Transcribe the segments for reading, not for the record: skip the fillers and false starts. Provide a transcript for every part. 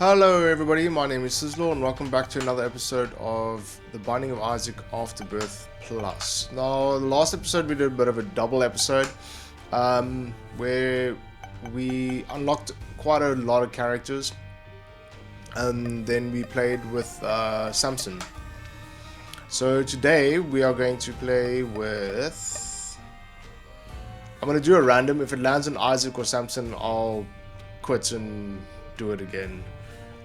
Hello everybody, my name is Sizzlore and welcome back to another episode of The Binding of Isaac Afterbirth Plus. Now, the last episode we did a bit of a double episode where we unlocked quite a lot of characters and then we played with Samson. So today we are going to play with... I'm going to do a random. If it lands on Isaac or Samson, I'll quit and do it again.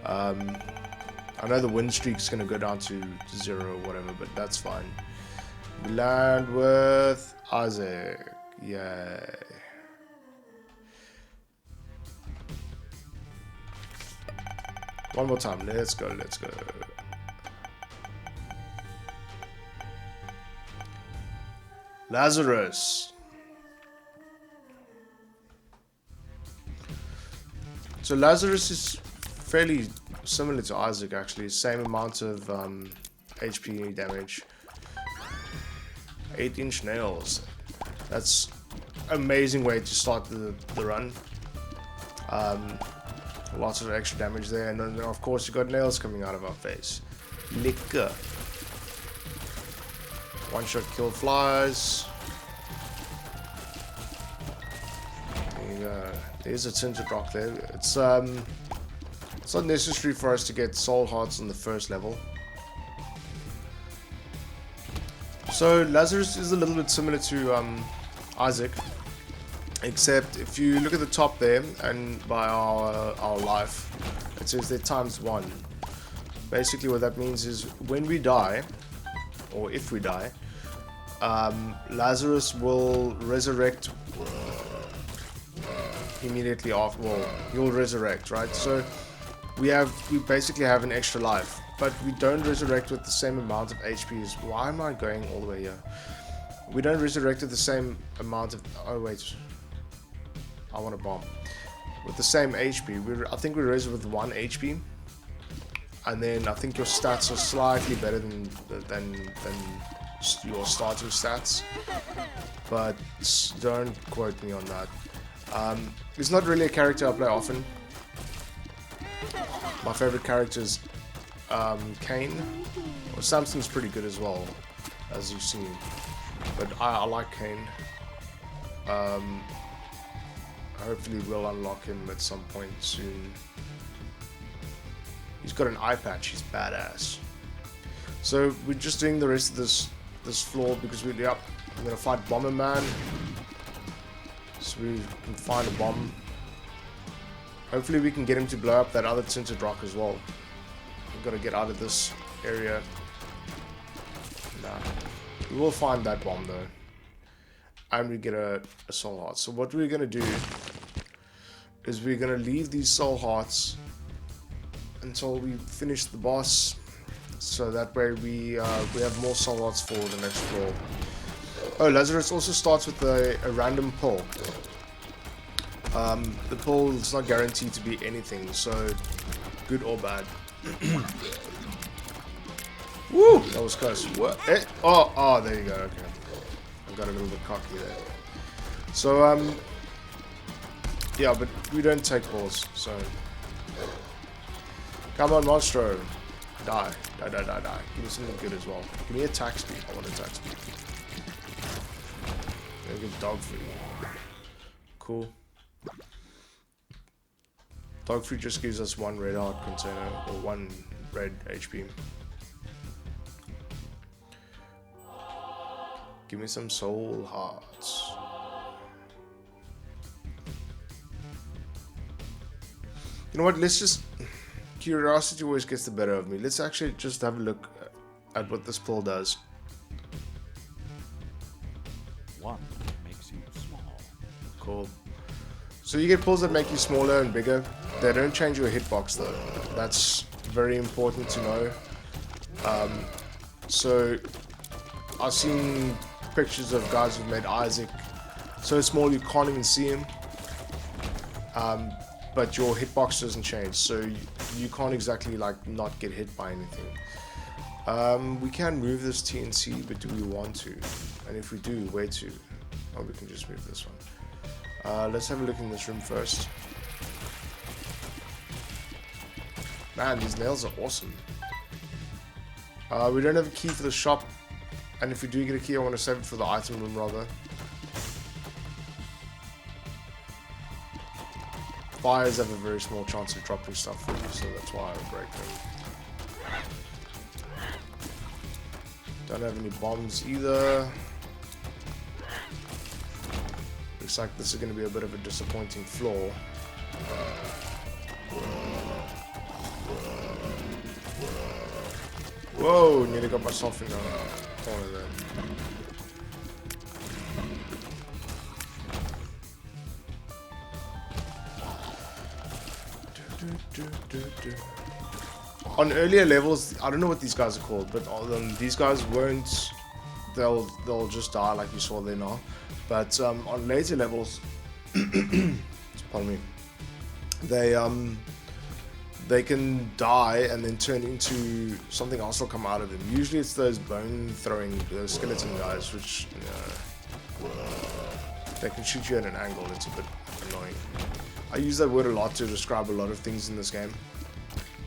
I know the win streak is going to go down to 0 or whatever, but that's fine. We land with Isaac. Yay. One more time. Let's go, let's go. Lazarus. So Lazarus is fairly similar to Isaac actually, same amount of HP damage. 8-inch nails. That's an amazing way to start the run. Lots of extra damage there, and then of course you got nails coming out of our face. Liquor. One shot kill flies. There you go. There's a tinted rock there. It's not necessary for us to get soul hearts on the first level. So Lazarus is a little bit similar to Isaac, except if you look at the top there and by our life, it says they're ×1. Basically what that means is when we die, or if we die, Lazarus will resurrect immediately after. Well, he'll resurrect, right? So we basically have an extra life, but we don't resurrect with the same amount of HP as... Why am I going all the way here? We don't resurrect with the same amount of... Oh wait, I want a bomb. With the same HP, I think we res with 1 HP, and then I think your stats are slightly better than your starting stats, but don't quote me on that. It's not really a character I play often. My favorite character is Cain. Well, Samson's pretty good as well, as you've seen, but I like Cain. Hopefully we'll unlock him at some point soon. He's got an eye patch, he's badass. So we're just doing the rest of this floor because we're gonna fight Bomberman. So we can find a bomb. Hopefully we can get him to blow up that other tinted rock as well. We've got to get out of this area. Nah. We will find that bomb though. And we get a soul heart. So what we're going to do is we're going to leave these soul hearts until we finish the boss. So that way we have more soul hearts for the next floor. Oh, Lazarus also starts with a random pull. The pull is not guaranteed to be anything, so good or bad. Woo! That was close. What? Eh? Oh, there you go. Okay, I got a little bit cocky there. So yeah, but we don't take pulls. So come on, Monstro, die. Give me something good as well. Give me attack speed. I want attack speed. Gonna get dog food. Cool. Dog food just gives us 1 red heart container, or 1 red HP. Give me some soul hearts. You know what, let's just... Curiosity always gets the better of me. Let's actually just have a look at what this pull does. 1 makes you small. Cool. So you get pulls that make you smaller and bigger. They don't change your hitbox though. That's very important to know. So I've seen pictures of guys who've made Isaac so small you can't even see him. But your hitbox doesn't change, so you can't exactly like not get hit by anything. We can move this TNT, but do we want to? And if we do, where to? Oh, we can just move this one. Let's have a look in this room first. Man, these nails are awesome. We don't have a key for the shop. And if we do get a key, I want to save it for the item room rather. Fires have a very small chance of dropping stuff for you, so that's why I break them. Don't have any bombs either. Looks like this is going to be a bit of a disappointing floor. Whoa, nearly got myself in the corner there. On earlier levels, I don't know what these guys are called, but these guys won't. They'll just die like you saw there now. But on later levels, pardon me, they can die and then turn into something else will come out of them. Usually it's those bone throwing, those skeleton guys, which they can shoot you at an angle. It's a bit annoying. I use that word a lot to describe a lot of things in this game,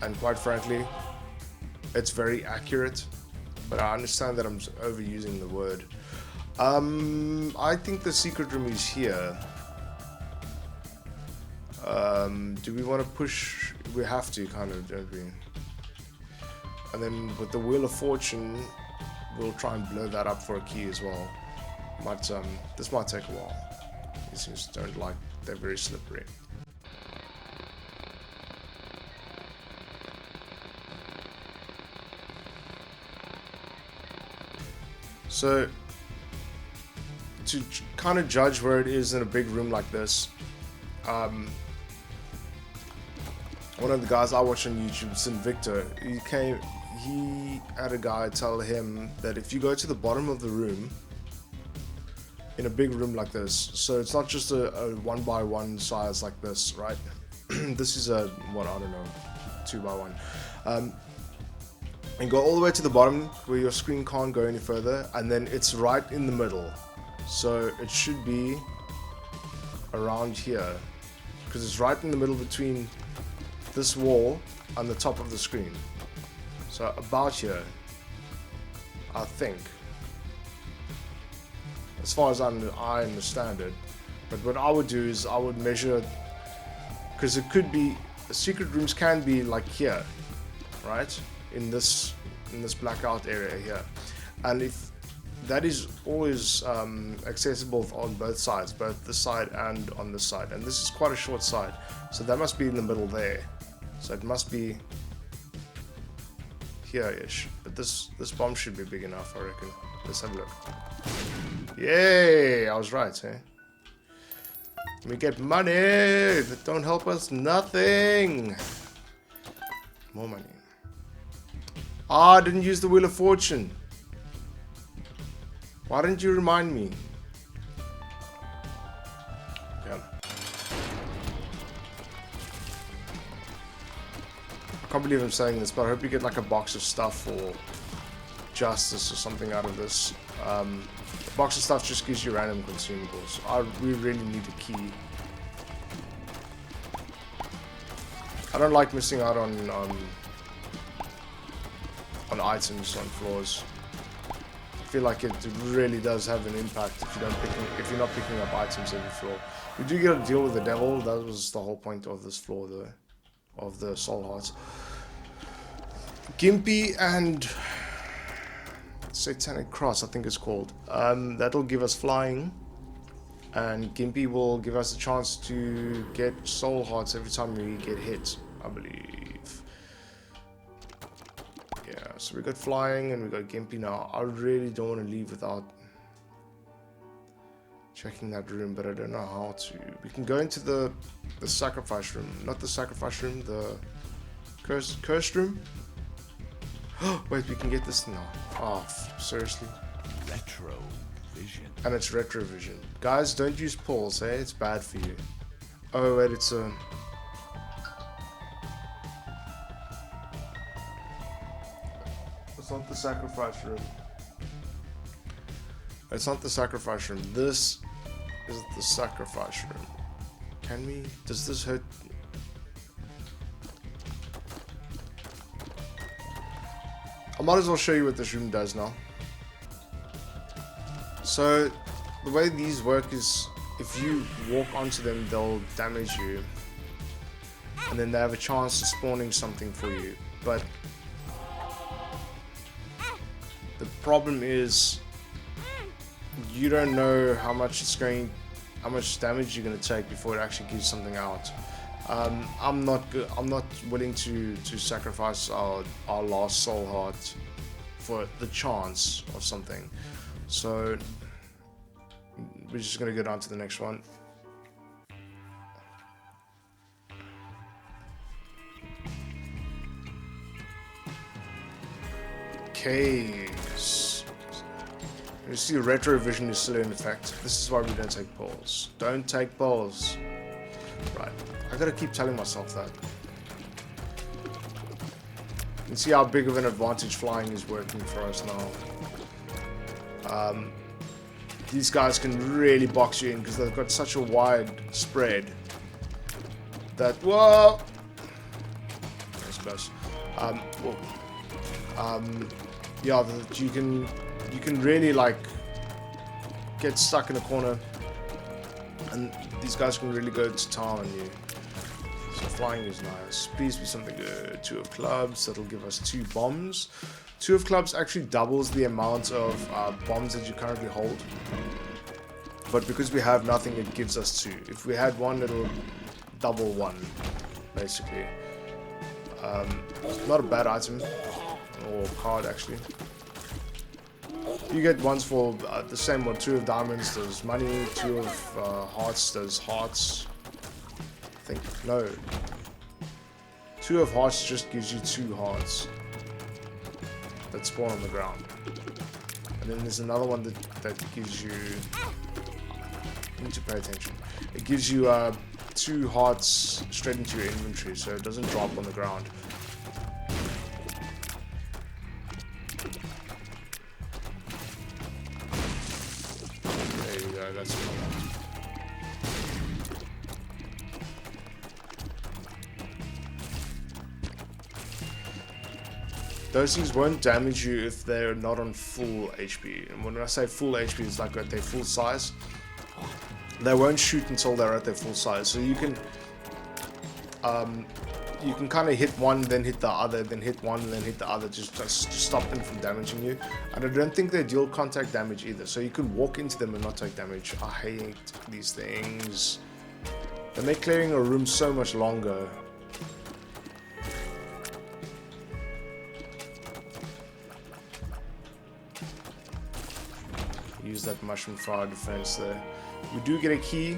and quite frankly, it's very accurate, but I understand that I'm overusing the word. I think the secret room is here. Do we want to push? We have to, kind of, don't we? And then with the Wheel of Fortune, we'll try and blow that up for a key as well. But this might take a while. These things don't like, they're very slippery. So, to kind of judge where it is in a big room like this, one of the guys I watch on YouTube, Sin Victor, he had a guy tell him that if you go to the bottom of the room, in a big room like this, so it's not just a 1x1 size like this, right? This is a, what, I don't know, 2x1. And go all the way to the bottom where your screen can't go any further, and then it's right in the middle. So it should be around here, because it's right in the middle between this wall and the top of the screen. So about here, I think, as far as I understand it. But what I would do is I would measure, because it could be, secret rooms can be like here, right? In this blackout area here, and if that is always accessible on both sides, both this side and on this side, and this is quite a short side, so that must be in the middle there, so it must be here-ish, but this bomb should be big enough, I reckon. Let's have a look. Yay, I was right, eh? We get money that don't help us nothing. More money. Ah, I didn't use the Wheel of Fortune. Why didn't you remind me? Yeah. I can't believe I'm saying this, but I hope you get like a box of stuff or justice or something out of this. A box of stuff just gives you random consumables. We really need a key. I don't like missing out on items on floors. I feel like it really does have an impact if you're not picking up items every floor. We do get to deal with the devil. That was the whole point of this floor, though, of the soul hearts. Gimpy and Satanic Cross, I think it's called. That'll give us flying, and Gimpy will give us a chance to get soul hearts every time we get hit, I believe. Yeah, so we got flying and we got Gimpy now. I really don't want to leave without checking that room, but I don't know how to. We can go into the sacrifice room, not the sacrifice room, the cursed room. Wait, we can get this now. Oh, seriously? Retro vision. And it's retro vision. Guys, don't use pulls, eh? It's bad for you. Oh, wait, it's a... It's not the sacrifice room. It's not the sacrifice room. This is the sacrifice room. Can we... Does this hurt... I might as well show you what this room does now. So the way these work is, if you walk onto them, they'll damage you, and then they have a chance of spawning something for you. But the problem is, you don't know how much damage you're going to take before it actually gives something out. I'm not willing to sacrifice our last soul heart for the chance of something. So we're just going to go down to the next one. Caves. You see, retro vision is still in effect. This is why we don't take pulls. Don't take pulls. Right. I gotta keep telling myself that. You can see how big of an advantage flying is working for us now. These guys can really box you in because they've got such a wide spread that, whoa! That's close. Yeah, you can really like get stuck in a corner, and these guys can really go to town on you. So flying is nice. Please be something good. 2 of clubs, that'll give us 2 bombs. 2 of clubs actually doubles the amount of bombs that you currently hold, but because we have nothing, it gives us 2. If we had 1, it'll double 1 basically. Not a bad item or card actually. You get ones for the same one. 2 of diamonds does money, 2 of hearts does hearts. I think, no. 2 of hearts just gives you 2 hearts that spawn on the ground. And then there's another one that gives you, you need to pay attention. It gives you 2 hearts straight into your inventory, so it doesn't drop on the ground. That's what I want. Those things won't damage you if they're not on full HP. And when I say full HP, it's like at their full size. They won't shoot until they're at their full size. So you can kind of hit one, then hit the other, then hit one, then hit the other, just to stop them from damaging you. And I don't think they deal contact damage either, so you can walk into them and not take damage. I hate these things. They make clearing a room so much longer. Use that mushroom fire defense there. We do get a key.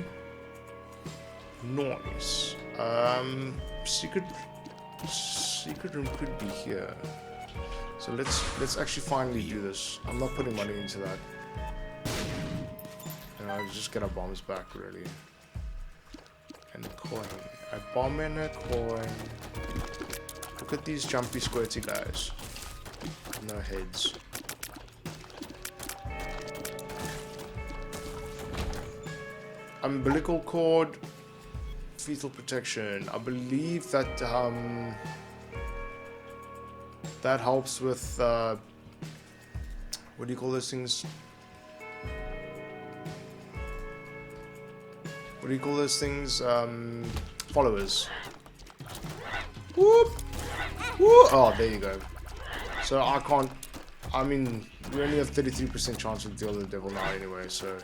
Nice. Secret room could be here. So let's actually finally do this. I'm not putting money into that. And I'll just get our bombs back really. And a coin. A bomb and a coin. Look at these jumpy squirty guys. No heads. Umbilical cord. Fetal protection. I believe that that helps with what do you call those things? What do you call those things? Followers. Whoop! Whoop! Oh, there you go. So I can't. I mean, we only have 33% chance to deal the devil now anyway, so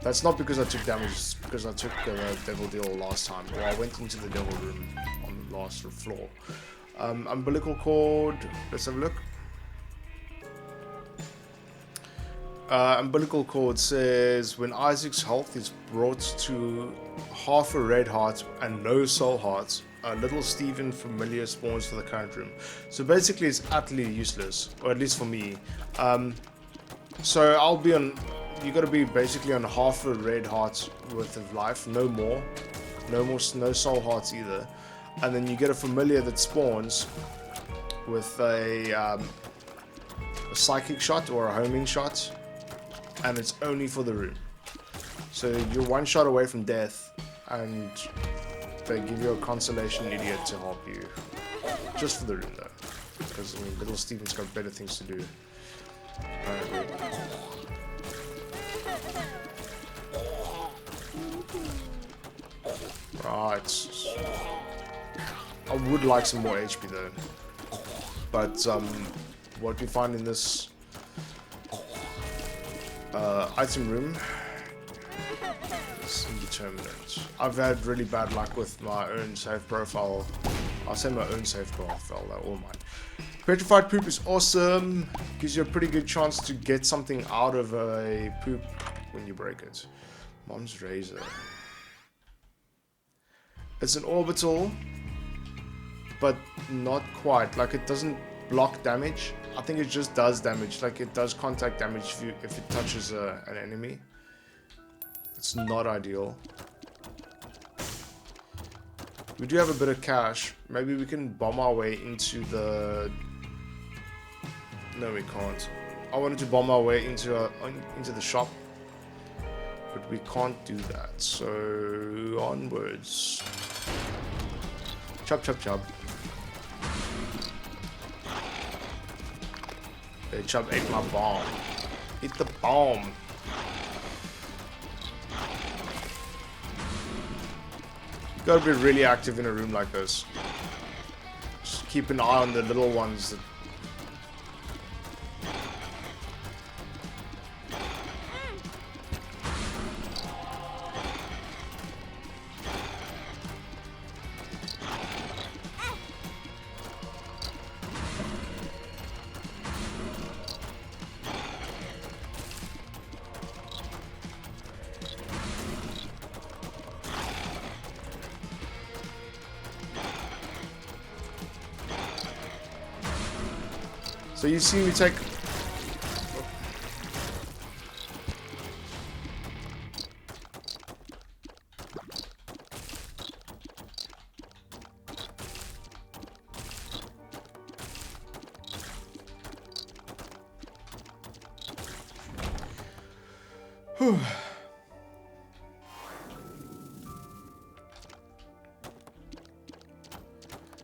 that's not because I took damage, it's because I took the devil deal last time. Well, I went into the devil room on the last floor. Umbilical cord, let's have a look. Umbilical cord says, when Isaac's health is brought to half a red heart and no soul hearts, a little Steven familiar spawns for the current room. So basically it's utterly useless, or at least for me. So I'll be on, you gotta be basically on half a red heart worth of life, no more, no soul hearts either. And then you get a familiar that spawns with a psychic shot or a homing shot, and it's only for the room. So you're one shot away from death, and they give you a consolation idiot to help you. Just for the room though. Because, I mean, little Steven's got better things to do. Apparently. Right. I would like some more HP though. But what we find in this item room is indeterminate. I've had really bad luck with my own save profile. I'll say my own save profile, they're all mine. Petrified poop is awesome. Gives you a pretty good chance to get something out of a poop when you break it. Mom's razor. It's an orbital, but not quite. Like, it doesn't block damage. I think it just does damage. Like, it does contact damage if it touches an enemy. It's not ideal. We do have a bit of cash. Maybe we can bomb our way into the... No, we can't. I wanted to bomb our way into the shop, but we can't do that. So onwards. Chop, chop, chop. Hey, Chub ate my bomb. Eat the bomb. You gotta be really active in a room like this. Just keep an eye on the little ones that... So you see me take... Whew.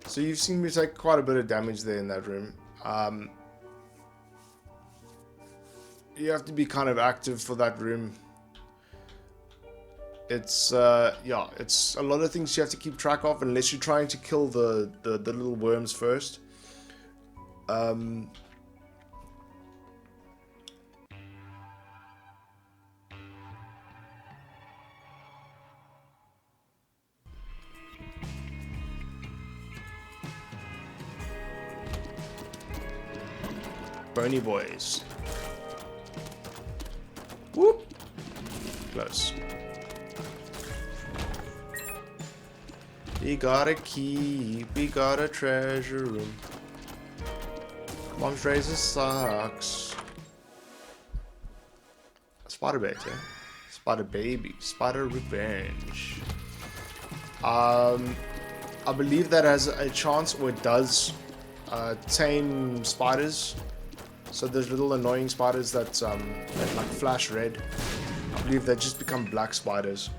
So you've seen me take quite a bit of damage there in that room. You have to be kind of active for that room. It's yeah, it's a lot of things you have to keep track of unless you're trying to kill the little worms first. Bony boys. Whoop! Close. We got a key, we got a treasure room. Mom's razor sucks. Spider bait, yeah? Spider baby, spider revenge. I believe that has a chance, or it does, tame spiders. So there's little annoying spiders that like flash red. I believe they just become black spiders.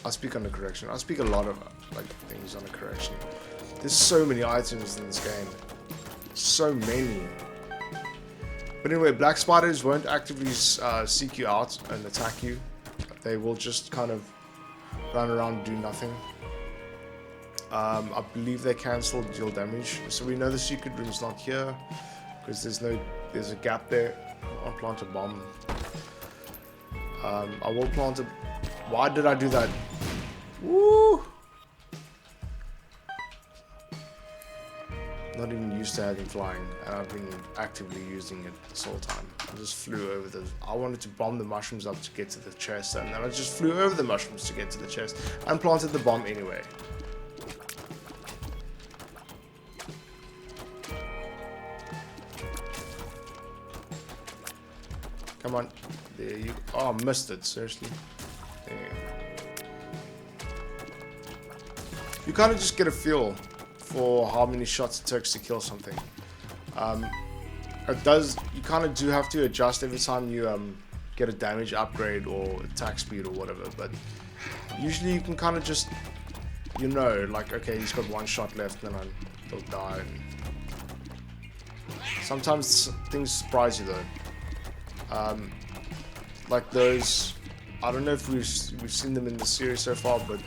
I speak under correction. I speak a lot of like things under correction. There's so many items in this game. So many. But anyway, black spiders won't actively seek you out and attack you. They will just kind of run around and do nothing. I believe they can still deal damage. So we know the secret room's not here. Because there's a gap there. I'll plant a bomb. I will plant a... Why did I do that? Woo! Not even used to having flying, and I've been actively using it this whole time. I just flew over the... I wanted to bomb the mushrooms up to get to the chest, and then I just flew over the mushrooms to get to the chest, and planted the bomb anyway. Come on. There you go. Oh, I missed it. Seriously. There you go. You kind of just get a feel for how many shots it takes to kill something. It does... You kind of do have to adjust every time you get a damage upgrade or attack speed or whatever. But usually you can kind of just... You know, like, okay, he's got one shot left, then he'll die. And Sometimes things surprise you though. Like those, I don't know if we've seen them in the series so far, but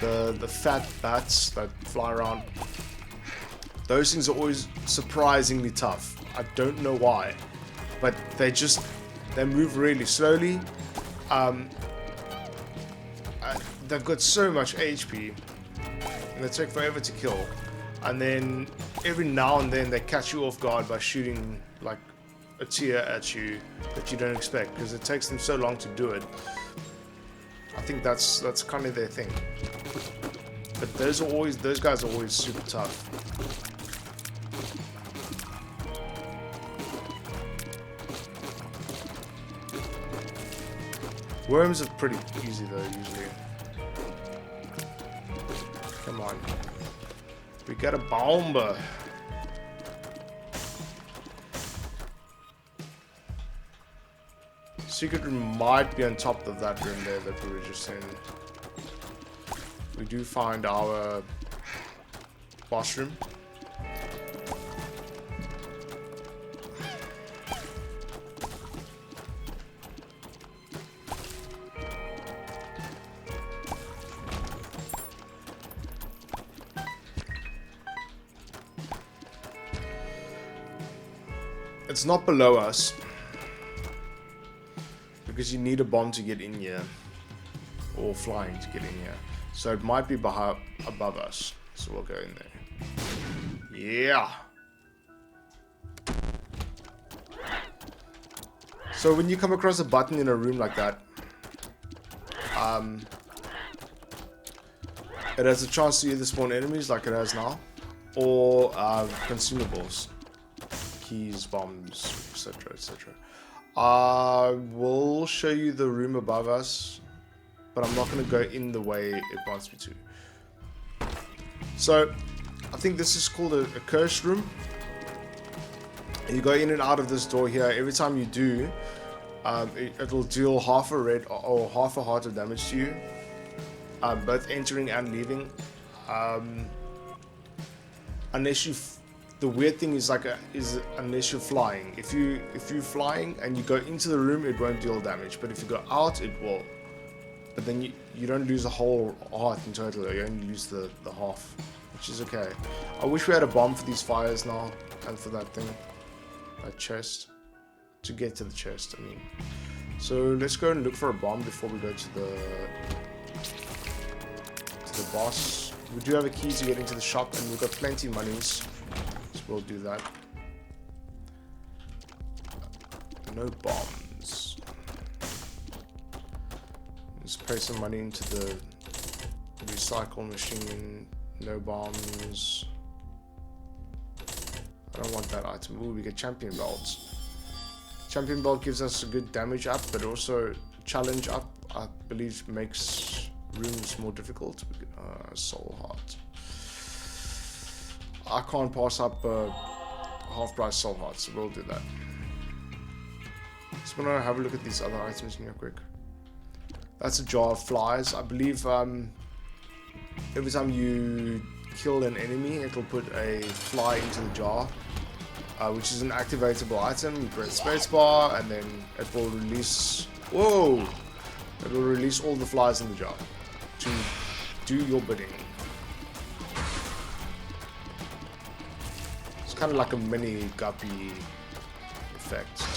the fat bats that fly around, those things are always surprisingly tough. I don't know why, but they move really slowly. They've got so much HP, and they take forever to kill. And then every now and then they catch you off guard by shooting like a tear at you that you don't expect, because it takes them so long to do it. I think that's kind of their thing. But those guys are always super tough. Worms are pretty easy though, usually. Come on. We got a bomber. Secret room might be on top of that room there that we were just in. We do find our boss room. It's not below us, because you need a bomb to get in here, or flying to get in here. So it might be above us. So we'll go in there. Yeah. So when you come across a button in a room like that, it has a chance to either spawn enemies like it has now, or consumables. Keys, bombs, etc, etc. I will show you the room above us, but I'm not going to go in the way it wants me to. So I think this is called a cursed room. You go in and out of this door here. Every time you do, it'll deal half a red or half a heart of damage to you, both entering and leaving, unless you the weird thing is unless you're flying. If you're flying and you go into the room, it won't deal damage. But if you go out, it will. But then you don't lose a whole heart in total. You only lose the half, which is okay. I wish we had a bomb for these fires now, and for that thing, that chest, to get to the chest. I mean, so let's go and look for a bomb before we go to the boss. We do have a key to get into the shop, and we've got plenty of monies. We'll do that. No bombs. Let's pay some money into the recycle machine. No bombs. I don't want that item. Ooh, we get champion belts. Champion belt gives us a good damage up, but also challenge up, I believe, makes rooms more difficult. Soul heart. I can't pass up half-price soul hearts, so we'll do that. Just want to have a look at these other items real quick. That's a jar of flies. I believe every time you kill an enemy, it'll put a fly into the jar, which is an activatable item. You press spacebar, and then it will release. Whoa! It will release all the flies in the jar to do your bidding. Kind of like a mini guppy effect type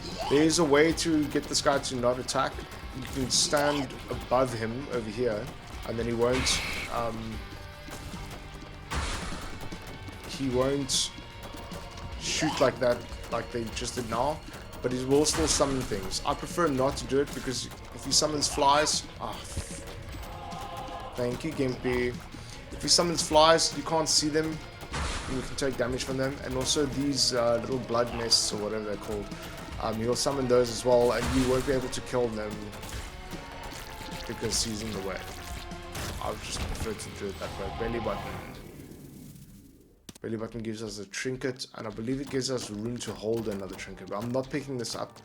thing. There's a way to get this guy to not attack. You can stand above him over here, and then he won't shoot like that, like they just did now, but he will still summon things. I prefer not to do it, because if he summons flies, thank you, Gimpy. If he summons flies, you can't see them, and you can take damage from them. And also these little blood nests, or whatever they're called, he'll summon those as well, and you won't be able to kill them because he's in the way. I would just prefer to do it that way. Belly button. Belly button gives us a trinket, and I believe it gives us room to hold another trinket. But I'm not picking this up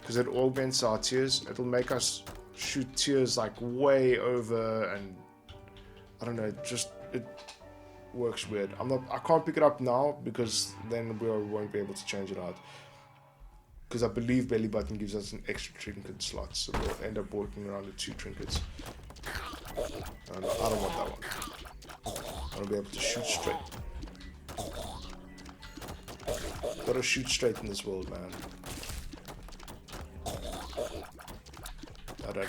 because it augments our tears. It'll make us shoot tears like way over, and I don't know, works weird. I can't pick it up now because then we won't be able to change it out. Because I believe belly button gives us an extra trinket slot, so we'll end up walking around with 2 trinkets. And I don't want that one. I want to be able to shoot straight. Gotta shoot straight in this world, man. Da.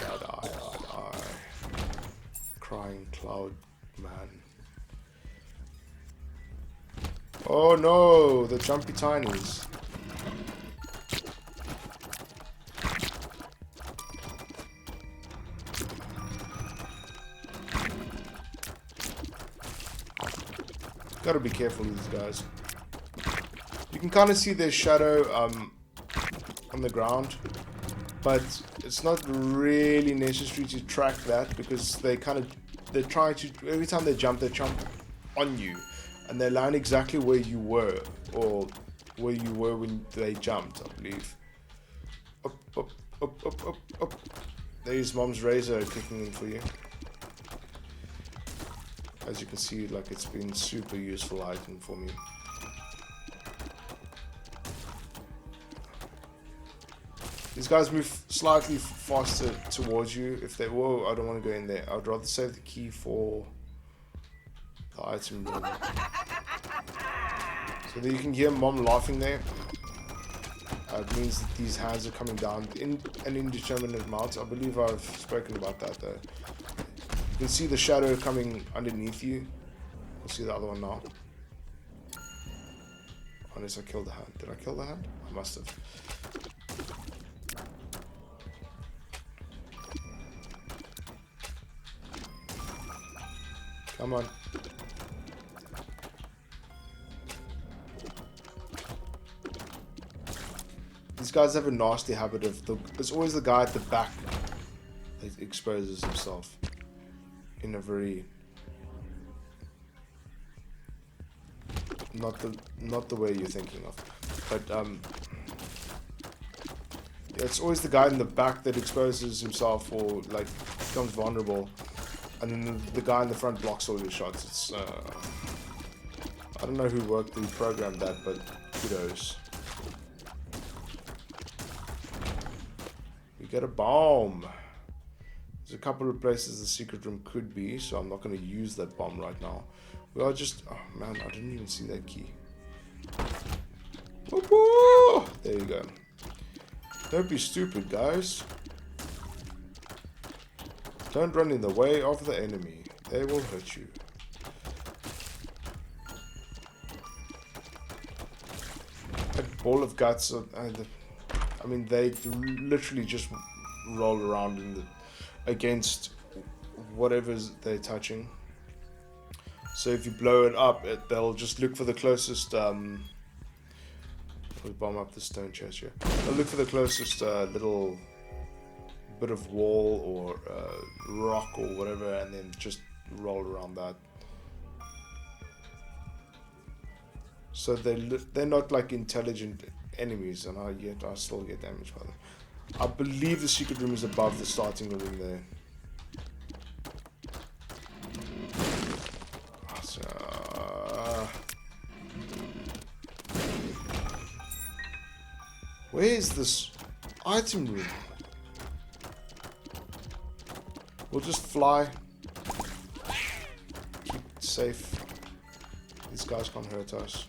Crying cloud, man. Oh no, the jumpy tinies. Gotta be careful with these guys. You can kind of see their shadow on the ground, but it's not really necessary to track that because they're trying to, every time they jump on you, and they land exactly where you were, or where you were when they jumped, I believe. Up. There's Mom's razor kicking in for you. As you can see, like, it's been super useful item for me. These guys move slightly faster towards you. If they, whoa, I don't want to go in there. I'd rather save the key for the item room. So that you can hear Mom laughing there. It means that these hands are coming down in an indeterminate amount. I believe I've spoken about that though. You can see the shadow coming underneath you. We'll see the other one now. Unless I killed the hand. Did I kill the hand? I must have. Come on. These guys have a nasty habit of there's always the guy at the back that exposes himself in a very not the way you're thinking of, but yeah, it's always the guy in the back that exposes himself or like becomes vulnerable, and then the guy in the front blocks all your shots. It's I don't know who worked who programmed that, but kudos. We get a bomb. There's a couple of places the secret room could be, so I'm not going to use that bomb right now. We are just... oh man, I didn't even see that key. Woo-hoo! There you go. Don't be stupid, guys. Don't run in the way of the enemy. They will hurt you. That ball of guts... I mean, they literally just roll around in the... against whatever they're touching. So if you blow it up, they'll just look for the closest we'll bomb up the stone chest here. They'll look for the closest little bit of wall or rock or whatever, and then just roll around that. So they're not like intelligent enemies, and I still get damaged by them. I believe the secret room is above the starting room there. Where is this item room? We'll just fly. Keep it safe. These guys can't hurt us.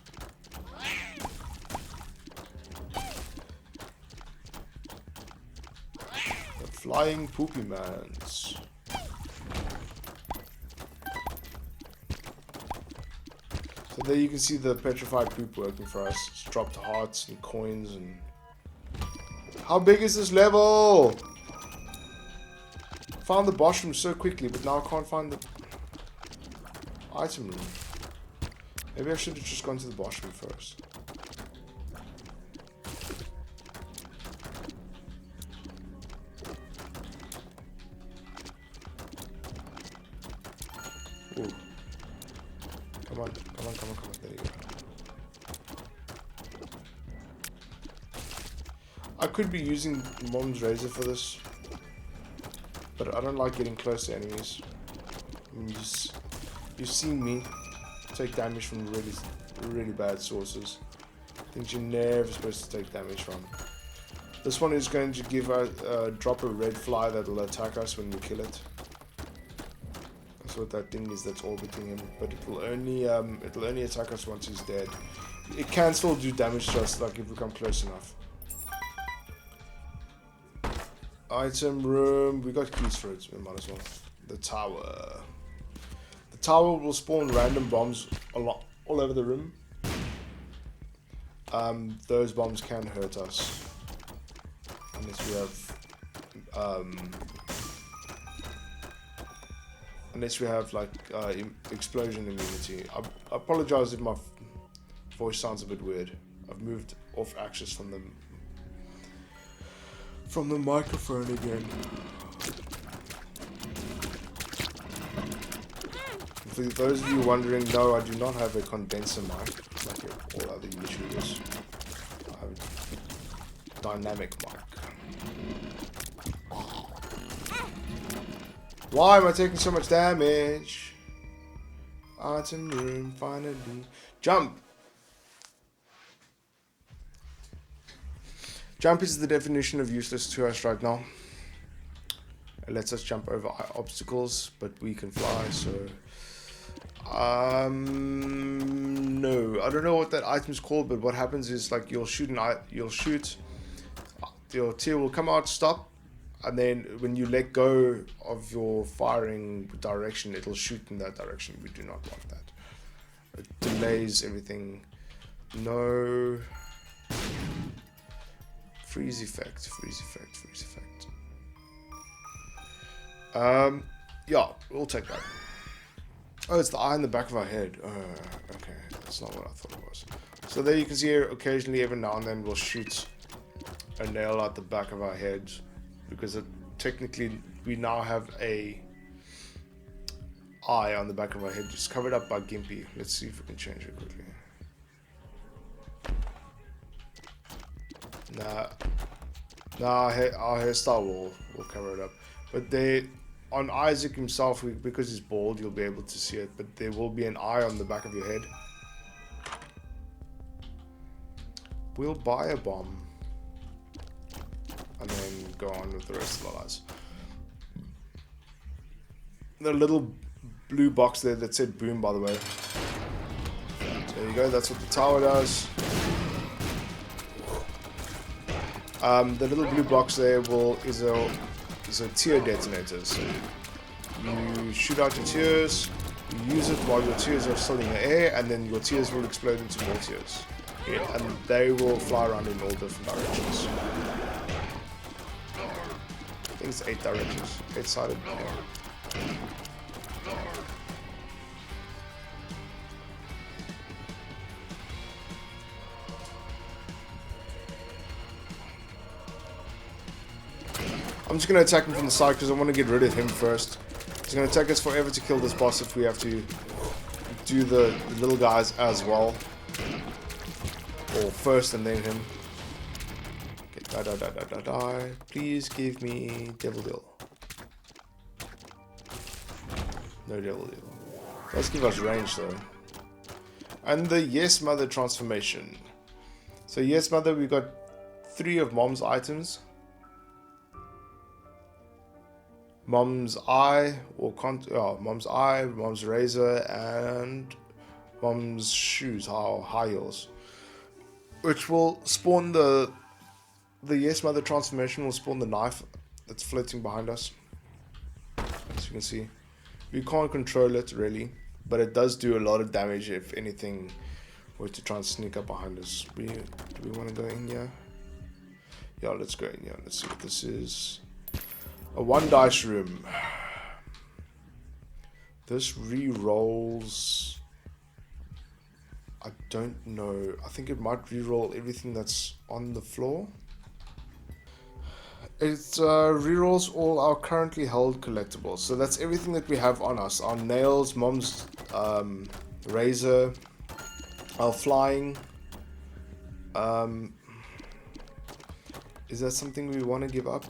Flying poopy mans. So there you can see the petrified poop working for us. It's dropped hearts and coins and... how big is this level? Found the boss room so quickly, but now I can't find the item room. Maybe I should have just gone to the boss room first. Ooh. Come on. There you go. I could be using Mom's razor for this, but I don't like getting close to enemies. I mean, you've seen me. take damage from really, really bad sources. Things you're never supposed to take damage from. This one is going to give drop a red fly that will attack us when we kill it. That's what that thing is that's orbiting him. But it will only attack us once he's dead. It can still do damage to us, like if we come close enough. Item room. We got keys for it. We might as well. The tower. The tower will spawn random bombs all over the room. Those bombs can hurt us. Unless we have like explosion immunity. I apologize if my voice sounds a bit weird. I've moved off axis from the microphone again. For those of you wondering, no, I do not have a condenser mic like all other YouTubers. I have a dynamic mic. Why am I taking so much damage? Item room, finally. Jump! Jump is the definition of useless to us right now. It lets us jump over obstacles, but we can fly, so... no. I don't know what that item's called, but what happens is, like, you'll shoot, your tier will come out, stop, and then when you let go of your firing direction, it'll shoot in that direction. We do not want that. It delays everything. No. Freeze effect, freeze effect, freeze effect. Yeah, we'll take that. Oh, it's the eye in the back of our head. Okay, that's not what I thought it was. So there you can see here, occasionally, every now and then, we'll shoot a nail out the back of our head. Because technically, we now have a eye on the back of our head, just covered up by Gimpy. Let's see if we can change it quickly. Nah, our hairstyle will cover it up. But on Isaac himself, because he's bald, you'll be able to see it. But there will be an eye on the back of your head. We'll buy a bomb. And then go on with the rest of our lives. The little blue box there that said boom, by the way. There you go, that's what the tower does. The little blue box there is a tear detonator. So you shoot out your tears, you use it while your tears are still in the air, and then your tears will explode into more tears. Yeah, and they will fly around in all different directions. I think it's 8 directions. 8-sided. Yeah. I'm just going to attack him from the side because I want to get rid of him first. It's going to take us forever to kill this boss if we have to do the little guys as well. Or first and then him. Okay, die. Please give me Devil Deal. No Devil Deal. Let's give us range though. And the Yes Mother transformation. So Yes Mother, we got 3 of Mom's items. Mom's Eye, Mom's Eye, Mom's Razor, and Mom's Shoes, high heels. Which will spawn the Yes Mother transformation will spawn the knife that's floating behind us. As you can see. We can't control it really, but it does do a lot of damage if anything were to try and sneak up behind us. Do we want to go in here? Yeah, let's go in here. Let's see what this is. A 1 dice room. This re-rolls. I don't know. I think it might re-roll everything that's on the floor. It re-rolls all our currently held collectibles. So that's everything that we have on us. Our nails, Mom's razor, our flying. Is that something we want to give up?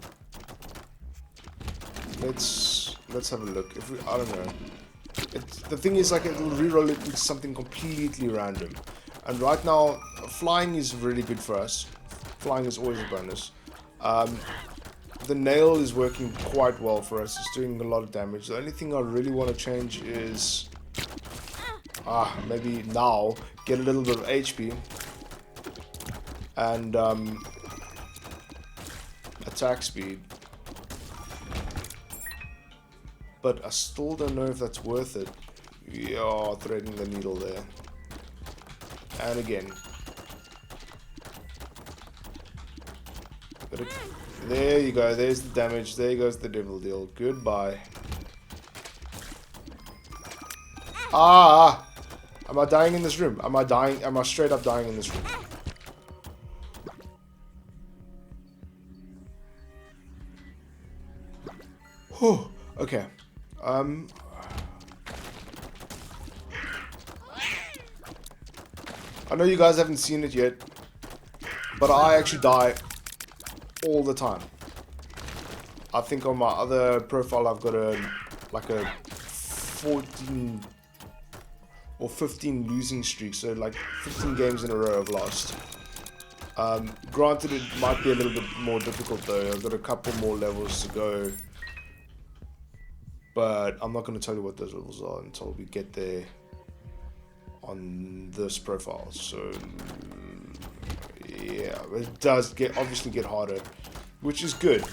Let's have a look. I don't know. The thing is, like, it'll reroll it into something completely random. And right now, flying is really good for us. Flying is always a bonus. The nail is working quite well for us. It's doing a lot of damage. The only thing I really want to change is... maybe now, get a little bit of HP. And, attack speed. But I still don't know if that's worth it. Yeah, threading the needle there. And again. There you go, there's the damage. There goes the devil deal. Goodbye. Am I dying in this room? Am I straight up dying in this room? Whew. Okay. I know you guys haven't seen it yet, but I actually die all the time. I think on my other profile I've got a 14 or 15 losing streak, so like 15 games in a row I've lost. Granted, it might be a little bit more difficult though. I've got a couple more levels to go, but I'm not going to tell you what those levels are until we get there on this profile. So yeah, it does obviously get harder, which is good.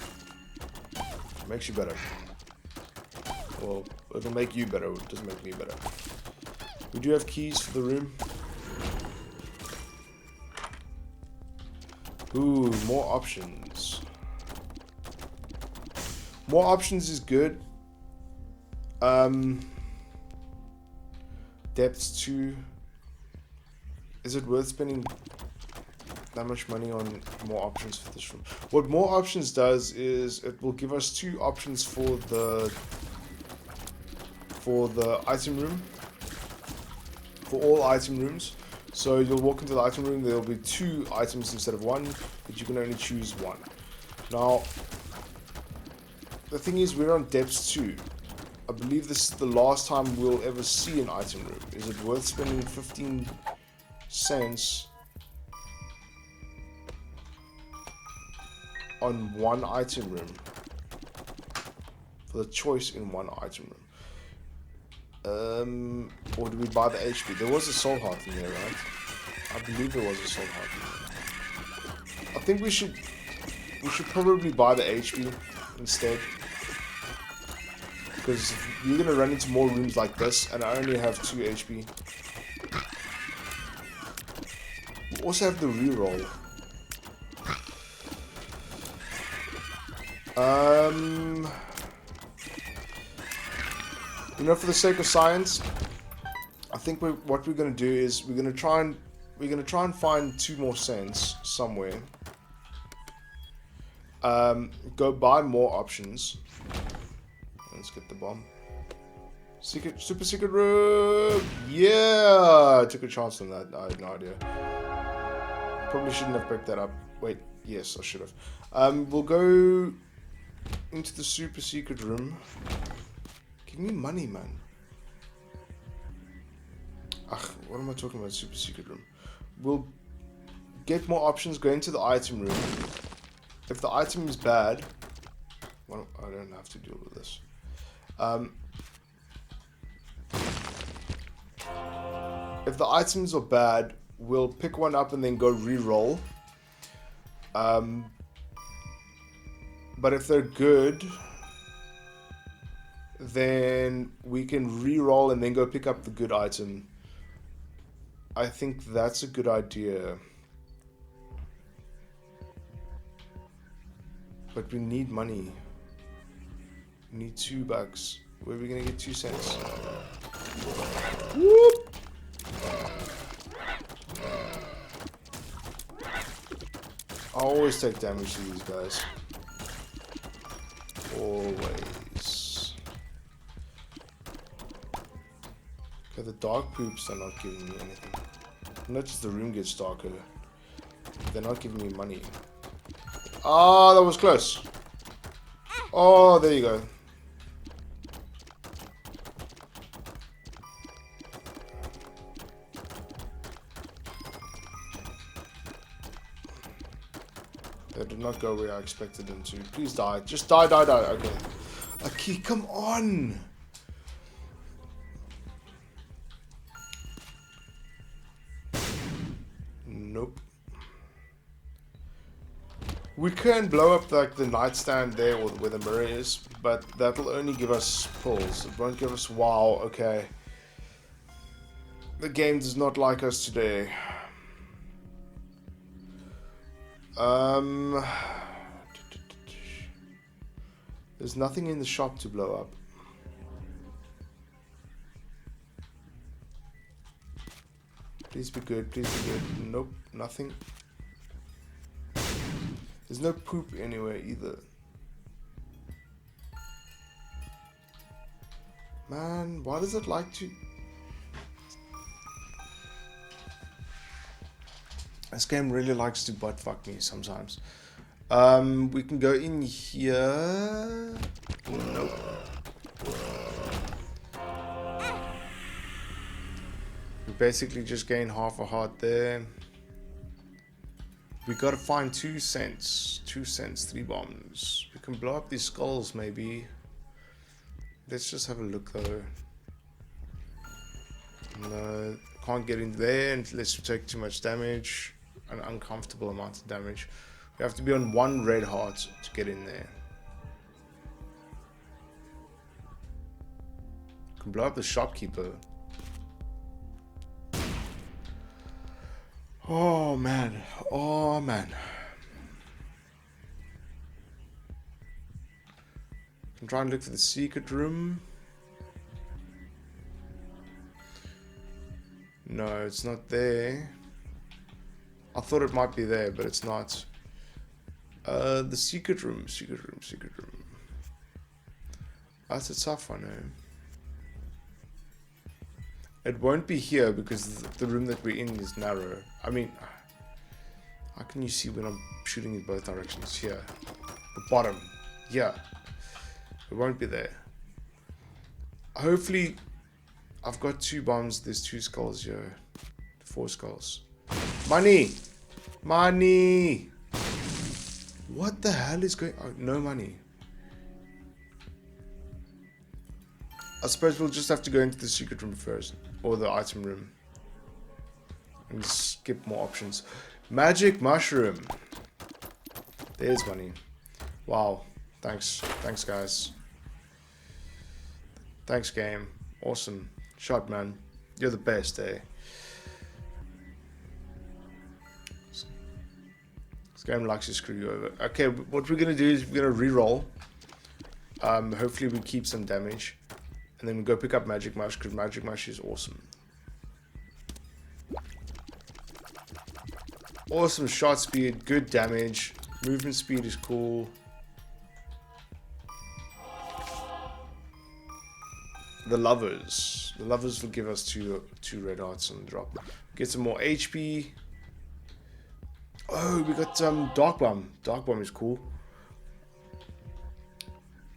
It makes you better. Well, it'll make you better. It doesn't make me better. We do have keys for the room. Ooh, more options. More options is good. Depths 2. Is it worth spending that much money on more options for this room? What more options does is it will give us 2 options for the item room, for all item rooms. So you'll walk into the item room, there'll be 2 items instead of 1, but you can only choose 1. Now, the thing is, we're on depths 2. I believe this is the last time we'll ever see an item room. Is it worth spending 15 cents on one item room? For the choice in one item room. Or do we buy the HP? There was a soul heart in there, right? I believe there was a soul heart in there. I think we should probably buy the HP instead. Because you're going to run into more rooms like this, and I only have 2 HP. We also have the reroll. You know, for the sake of science, I think what we're going to do is we're going to try and find 2 more cents somewhere. Go buy more options. Let's get the bomb. Super secret room! Yeah! I took a chance on that. I had no idea. Probably shouldn't have picked that up. Wait, yes, I should have. We'll go into the super secret room. Give me money, man. What am I talking about? Super secret room. We'll get more options, go into the item room. If the item is bad... Well, I don't have to deal with this. If the items are bad, we'll pick one up and then go re-roll. But if they're good, then we can re-roll and then go pick up the good item. I think that's a good idea. But we need money. We need $2. Where are we gonna get 2 cents? Whoop! I always take damage to these guys. Always. Okay, the dark poops are not giving me anything. Not just the room gets darker. They're not giving me money. Ah, that was close. Oh, there you go. They did not go where I expected them to. Please die. Just die, die, die. Okay. Okay, come on. Nope. We can blow up like the nightstand there or where the mirror is, but that'll only give us pulls. It won't give us wow. Okay. The game does not like us today. There's nothing in the shop to blow up. Please be good, please be good. Nope, nothing. There's no poop anywhere either. Man, why does it like to... This game really likes to butt fuck me sometimes. We can go in here. Nope. We basically just gain half a heart there. We gotta find 2 cents. 2 cents, 3 bombs. We can blow up these skulls maybe. Let's just have a look though. No, can't get in there unless we take too much damage. An uncomfortable amount of damage. We have to be on 1 red heart to get in there. Can blow up the shopkeeper. Oh man, oh man. I'm trying to look for the secret room. No, it's not there. I thought it might be there, but it's not. The secret room, secret room, secret room. That's a tough one, eh? It won't be here because the room that we're in is narrow. I mean, how can you see when I'm shooting in both directions? Here. The bottom. Yeah. It won't be there. Hopefully, I've got 2 bombs. There's 2 skulls here. 4 skulls. Money! Money! What the hell is going on? Oh, no money. I suppose we'll just have to go into the secret room first. Or the item room. And skip more options. Magic mushroom. There's money. Wow. Thanks. Thanks, guys. Thanks, game. Awesome. Shot, man. You're the best, eh? This game likes to screw you over. Okay, what we're going to do is we're going to re-roll. Hopefully we keep some damage. And then we go pick up Magic Mush, because Magic Mush is awesome. Awesome shot speed, good damage. Movement speed is cool. The lovers. The lovers will give us two red hearts on the drop. Get some more HP. Oh, we got Dark Bomb. Dark Bomb is cool.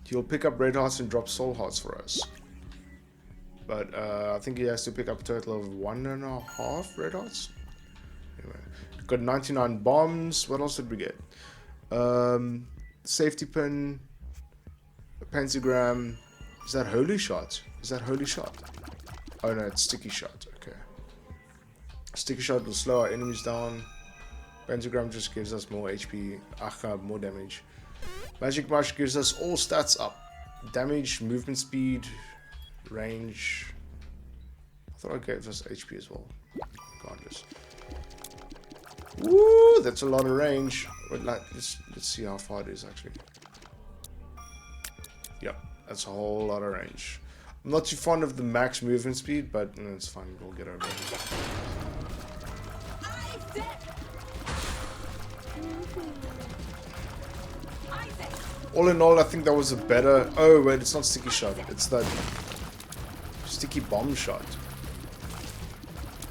He'll pick up red hearts and drop soul hearts for us. But I think he has to pick up a total of 1.5 red hearts. Anyway, we've got 99 bombs. What else did we get? Safety pin. A pentagram. Is that holy shot? Is that holy shot? Oh no, it's sticky shot. Okay. Sticky shot will slow our enemies down. Pentagram just gives us more HP. More damage. Magic Mush gives us all stats up. Damage, movement speed, range. I thought it gave us HP as well. Regardless. Woo! That's a lot of range. But like, let's see how far it is actually. Yep, that's a whole lot of range. I'm not too fond of the max movement speed, but it's fine. We'll get over it. All in all, I think that was a better... Oh, wait, it's not sticky shot. It's that sticky bomb shot.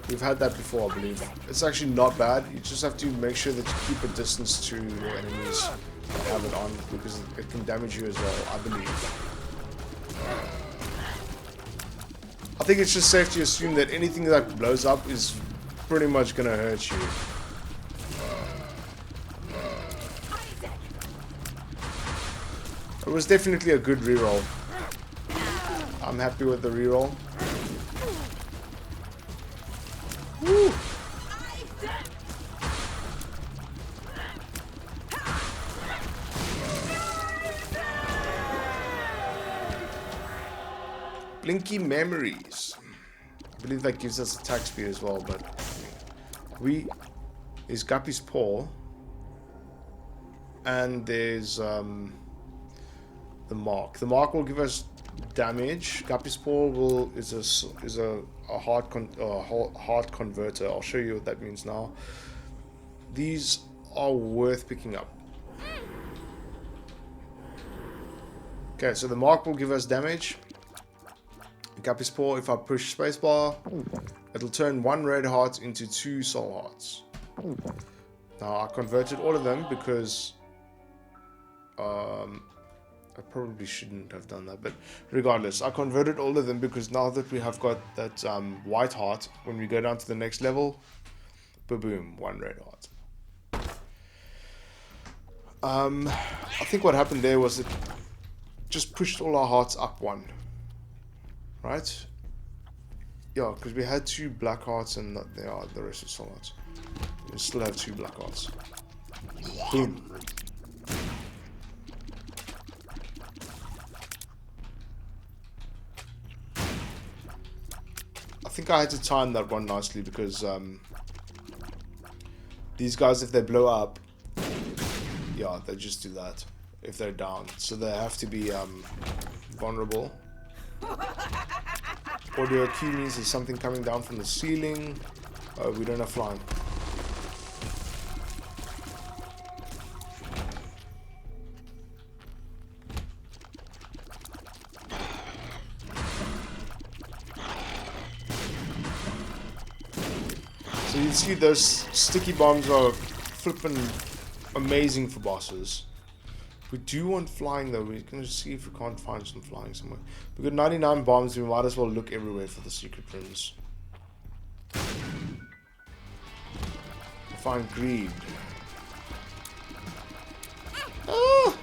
We've had that before, I believe. It's actually not bad. You just have to make sure that you keep a distance to your enemies and have it on, because it can damage you as well, I believe. I think it's just safe to assume that anything that blows up is pretty much going to hurt you. It was definitely a good reroll. I'm happy with the reroll. Woo! Blinky memories. I believe that gives us attack speed as well, but there's Guppy's paw, and there's the mark. The mark will give us damage. Guppy's paw is a heart converter. I'll show you what that means now. These are worth picking up. Okay, so the mark will give us damage. Guppy's paw, if I push spacebar, it'll turn 1 red heart into 2 soul hearts. Now I converted all of them because I probably shouldn't have done that, but regardless, I converted all of them because now that we have got that white heart, when we go down to the next level, boom, 1 red heart. I think what happened there was it just pushed all our hearts up 1. Right? Yeah, because we had 2 black hearts and the rest are soul hearts. We still have 2 black hearts. Boom. I think I had to time that one nicely because these guys, if they blow up, yeah, they just do that if they're down. So they have to be vulnerable. Audio key means there's something coming down from the ceiling. We don't have flying. So you see those sticky bombs are flipping amazing for bosses. We do want flying though. We're going to see if we can't find some flying somewhere. We've got 99 bombs. We might as well look everywhere for the secret rooms. Find greed. Ah!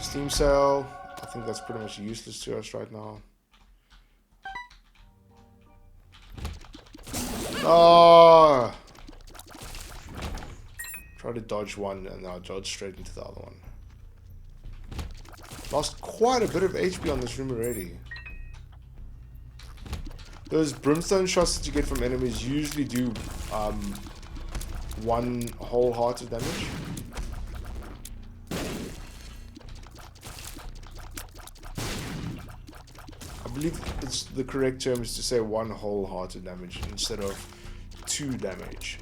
Steam cell. I think that's pretty much useless to us right now. Ah! Try to dodge one and now dodge straight into the other one. Lost quite a bit of HP on this room already. Those brimstone shots that you get from enemies usually do 1 whole heart of damage. I believe it's the correct term is to say 1 whole heart of damage instead of 2 damage.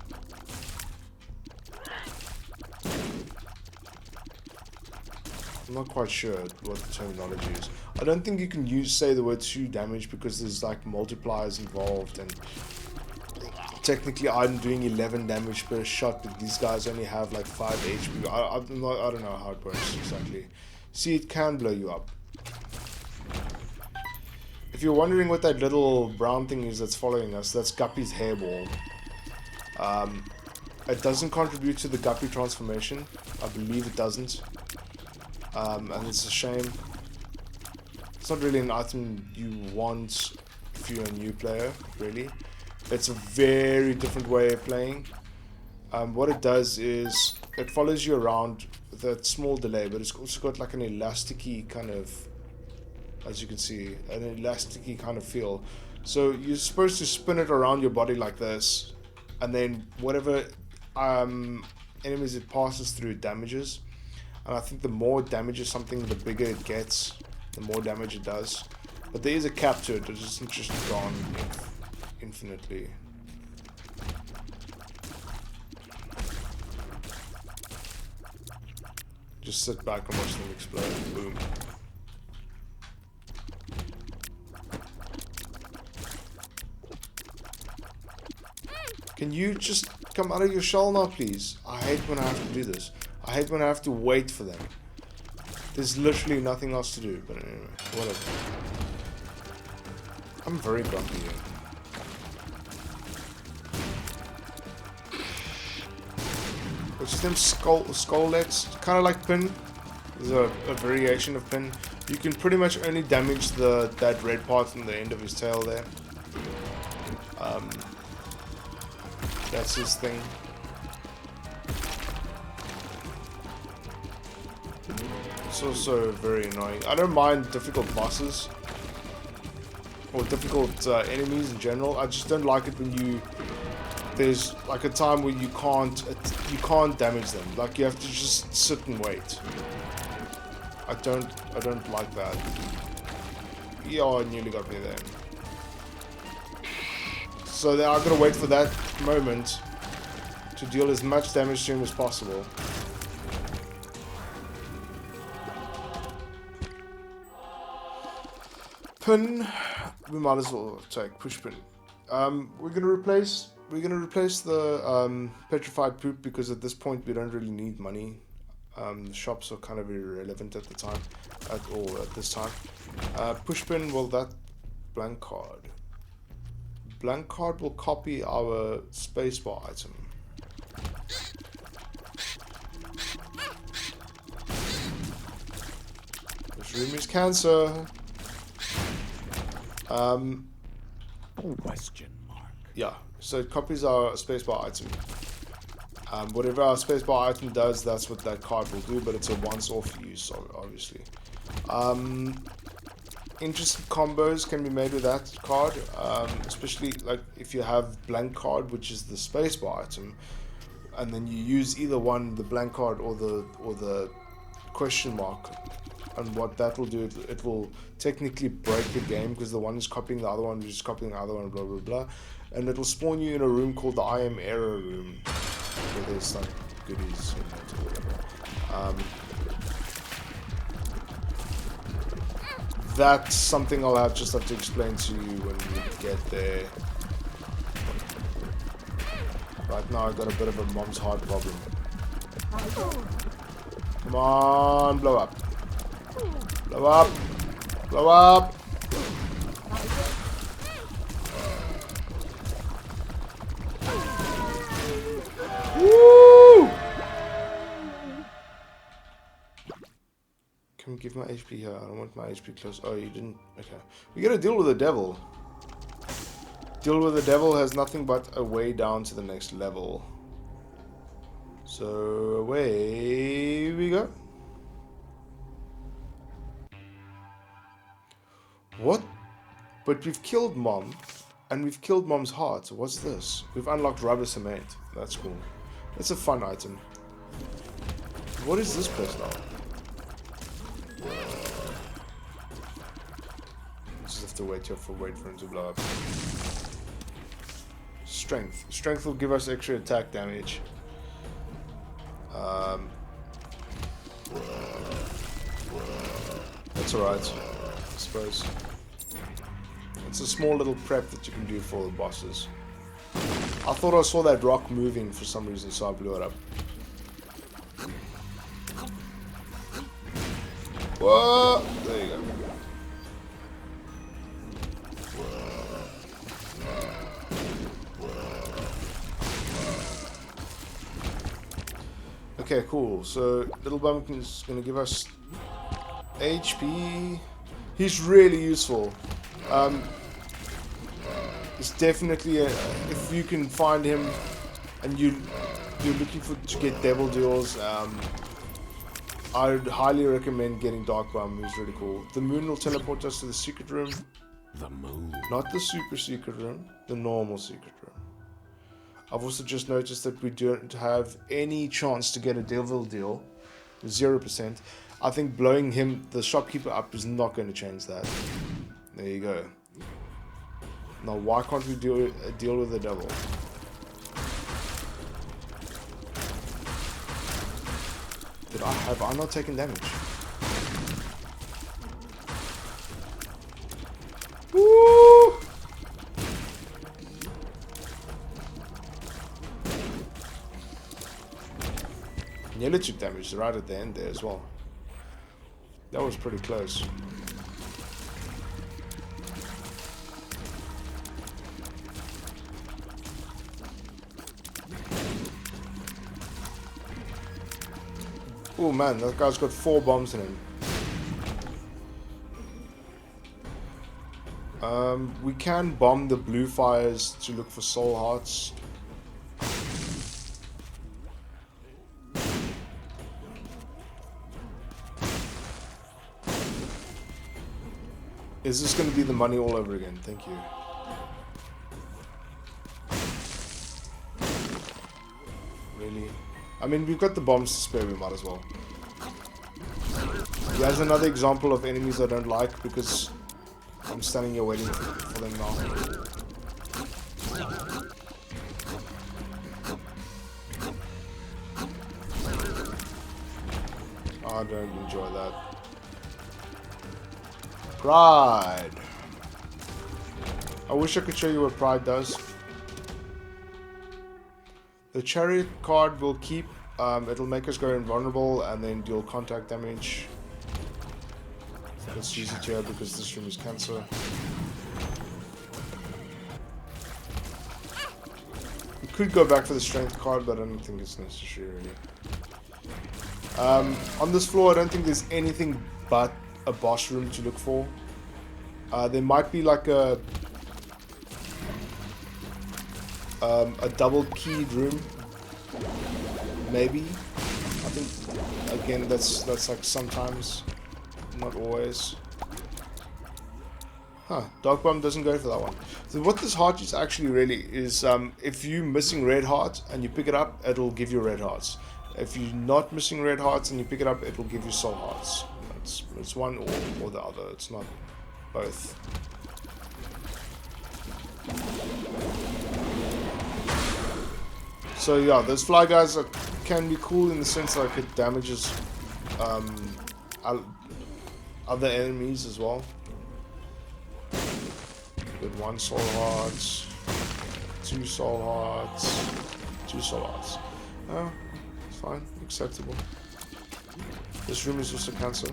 I'm not quite sure what the terminology is. I don't think you can say the word 2 damage because there's like multipliers involved, and technically I'm doing 11 damage per shot, but these guys only have like 5 HP. I don't know how it works exactly. See, it can blow you up. If you're wondering what that little brown thing is that's following us, that's Guppy's hairball. It doesn't contribute to the Guppy transformation. I believe it doesn't. And it's a shame. It's not really an item you want if you're a new player, really. It's a very different way of playing. What it does is it follows you around with a small delay, but it's also got like an elasticy kind of, as you can see, an elasticy kind of feel. So you're supposed to spin it around your body like this, and then whatever enemies it passes through it damages. And I think the more damages something, the bigger it gets, the more damage it does. But there is a cap to it, it isn't just gone infinitely. Just sit back and watch them explode. Boom. Can you just come out of your shell now, please? I hate when I have to do this. I hate when I have to wait for them. There's literally nothing else to do, but anyway, whatever. I'm very grumpy here. what's his name? Skullets, kind of like Pin. There's a variation of Pin. You can pretty much only damage that red part in the end of his tail there. That's his thing. It's also very annoying. I don't mind difficult bosses or difficult enemies in general. I just don't like it when there's like a time where you can't damage them. Like you have to just sit and wait. I don't like that. Yeah, I nearly got me there. So then I've got to wait for that moment to deal as much damage to him as possible. Pin, we might as well take push pin. We're gonna replace the petrified poop because at this point we don't really need money. The shops are kind of irrelevant at this time. Push pin, well, that blank card. Blank card will copy our spacebar item. This room is cancer. Question mark. Yeah, so it copies our spacebar item. Whatever our spacebar item does, that's what that card will do, but it's a once-off use, obviously. Interesting combos can be made with that card, especially like if you have blank card, which is the spacebar item, and then you use either one, the blank card or the question mark. And what that will do, it will technically break the game because the one is copying the other one, which is copying the other one, blah blah blah, and it will spawn you in a room called the I am error room, where there's like goodies in it or whatever. That's something I'll just have to explain to you when we get there. Right now I got a bit of a mom's heart problem. Come on, blow up. Blow up! Blow up! Woo! Can we give my HP here? I don't want my HP close. Oh, you didn't? Okay. We gotta deal with the devil. Deal with the devil has nothing but a way down to the next level. So, away we go. What? But we've killed Mom, and we've killed Mom's heart. What's this? We've unlocked rubber cement. That's cool. That's a fun item. What is this place now? Just have to wait for him to blow up. Strength. Strength will give us extra attack damage. That's alright, I suppose. It's a small little prep that you can do for the bosses. I thought I saw that rock moving for some reason, so I blew it up. Whoa! There you go. Okay, cool. So, Little Bumpkin is going to give us HP. He's really useful. It's definitely if you can find him and you're looking to get devil deals, I would highly recommend getting Dark Bum. He's really cool. The moon will teleport us to the secret room. The moon. Not the super secret room, the normal secret room. I've also just noticed that we don't have any chance to get a devil deal. 0%. I think blowing the shopkeeper up is not going to change that. There you go. Now, why can't we deal with the devil? Have I not taken damage? Woo! Nearly took damage right at the end there as well. That was pretty close. Oh man, that guy's got 4 bombs in him. We can bomb the blue fires to look for soul hearts. Is this going to be the money all over again? Thank you. Really? I mean, we've got the bombs to spare, we might as well. Here's another example of enemies I don't like because I'm standing here waiting for them now. I don't enjoy that. Pride. I wish I could show you what pride does. The chariot card will keep, it'll make us go invulnerable and then deal contact damage. Let's use it here because this room is cancer. We could go back for the strength card, but I don't think it's necessary really. On this floor I don't think there's anything but a boss room to look for. There might be like a double keyed room, maybe. I think again that's like sometimes, not always. Huh, Dark Bomb doesn't go for that one. So what this heart is actually really is, if you're missing red heart and you pick it up, it'll give you red hearts. If you're not missing red hearts and you pick it up, it'll give you soul hearts. It's one or the other. It's not both. So yeah, those fly guys can be cool in the sense like it damages other enemies as well. With 1 soul hearts, 2 soul hearts, 2 soul hearts. Oh, it's fine, acceptable. This room is also cancer.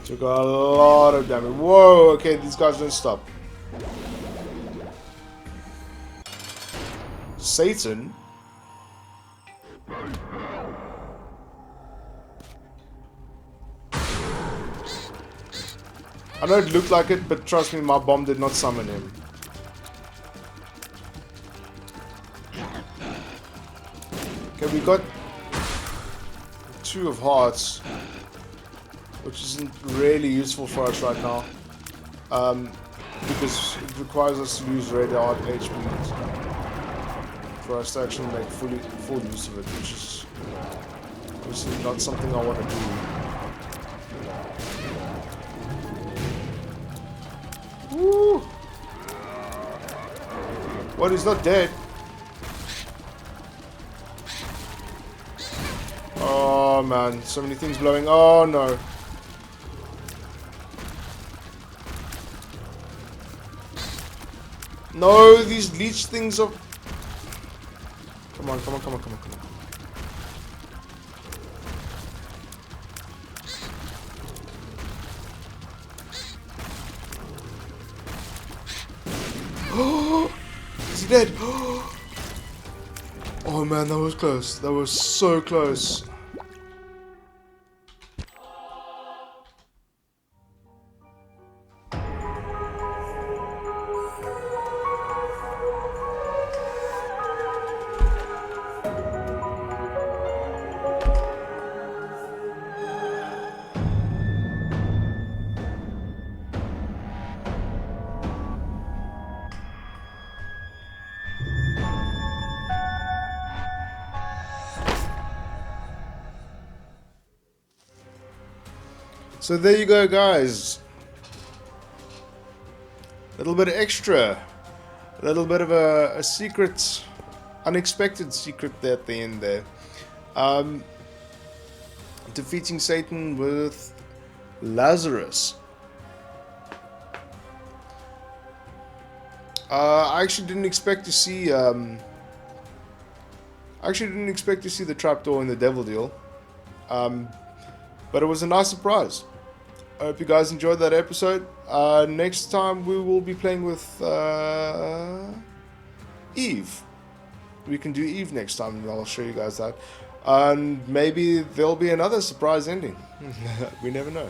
Took a lot of damage. Whoa, okay, these guys don't stop. Satan? I know it looked like it, but trust me, my bomb did not summon him. Okay, we got 2 of hearts, which isn't really useful for us right now, because it requires us to use red heart HP for us to actually make full use of it, which is obviously not something I want to do. Woo! What, he's not dead? Oh man, so many things blowing. Oh no. No, these leech things are... Come on, come on, come on, come on, come on. Oh, is he dead? Oh man, that was close. That was so close. So there you go, guys. A little bit extra. A little bit of a secret, unexpected secret there at the end there. Defeating Satan with Lazarus. I actually didn't expect to see. I actually didn't expect to see the trapdoor in the devil deal. But it was a nice surprise. I hope you guys enjoyed that episode. Next time we will be playing with Eve. we can do Eve next time, and I'll show you guys that. And maybe there'll be another surprise ending. We never know.